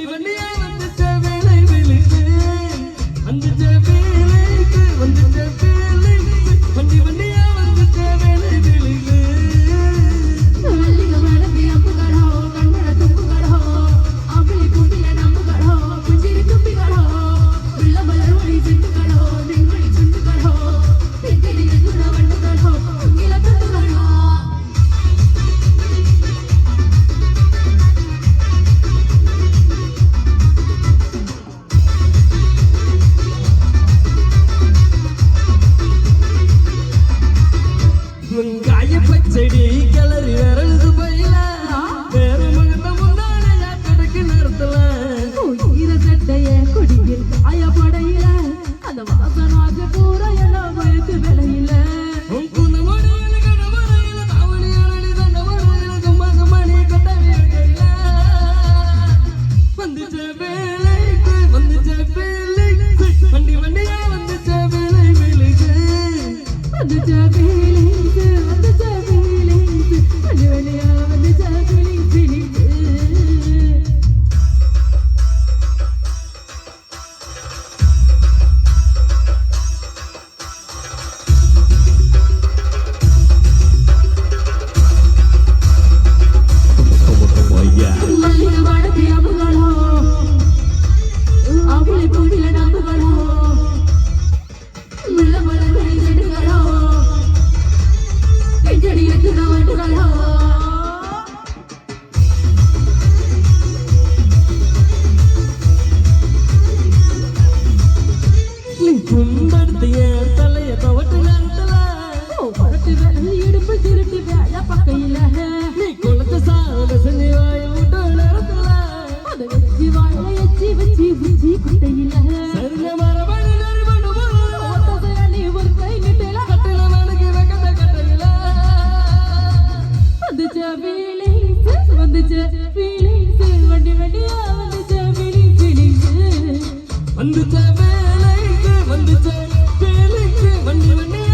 வண்டி வண்டியா வந்துச்ச வேலை வேலைக்கு வந்துச்ச வேலைக்கு வந்துச்ச வேலைக்கு வண்டி வண்டியா வந்துச்ச வேலை வேலைக்கு வெள்ளிங்க மேடப்பி அம்புகளோ கண்ணட துப்புகளோ அம்பளி குட்டில நம்புகளோ குஞ்சிரி துப்பிகளோ உள்ள மலர்வழி சிட்டுகளோ நெங்குழி சுண்டுகளோ தெங்கிலி எதுன வண்டுகளோ உங்கில துண்டுகளோ வெங்காய பச்சடி கிளறி விரலுது பையில வேற மகத்த முன்னாடியா கிடக்கு நேரத்துல ஈர சட்டைய கொடியில் காயப்படையில அந்த வாசனாக பூரா எல்லாம் வயசு விலையில குணமணியில கடமணியில தாவணியாளி தண்டமணியில கும்பகமணி கொட்டவியல வந்துச்ச வேலைக்கு வந்துச்ச வேலைக்கு வண்டி வண்டியா வந்துச்ச வேலை வேலைக்கு வந்துச்ச வேலைக்கு வந்துச்ச வேலைக்கு வண்டி வண்டியா வந்துச்ச வேலை வேலைக்கு மல்லிகை வாடகை அம்புகளோ அவளை பூவில நம்புகளோ முள்ள மலர்களை செடுகளோ கெஞ்சடி எத்துன வண்டுகளோ நீ கும்படுத்திய தலைய தவட்டு நேரத்துல பரட்டு வேலை இடுப்பு திருட்டு வேலை பக்கையில நீ குளத்து சால செஞ்சு வாய விட்டு நேரத்துல அதை வச்சு வாழை எச்சி வச்சு புச்சி குட்டையில சரிஞ்ச மரபணி நரிமணு ஒத்தசையா நீ ஒரு கை நிட்டல கட்டில மனுக்கு வெக்கத்த கட்டையில வந்துச்ச ஃபீலிங்ஸ் வந்துச்ச ஃபீலிங்ஸ் வண்டி வண்டியா வந்துச்ச ஃபீலிங்ஸ் வந்துச்ச வேலைக்கு வந்துச்ச வேலைக்கு வண்டி வண்டியா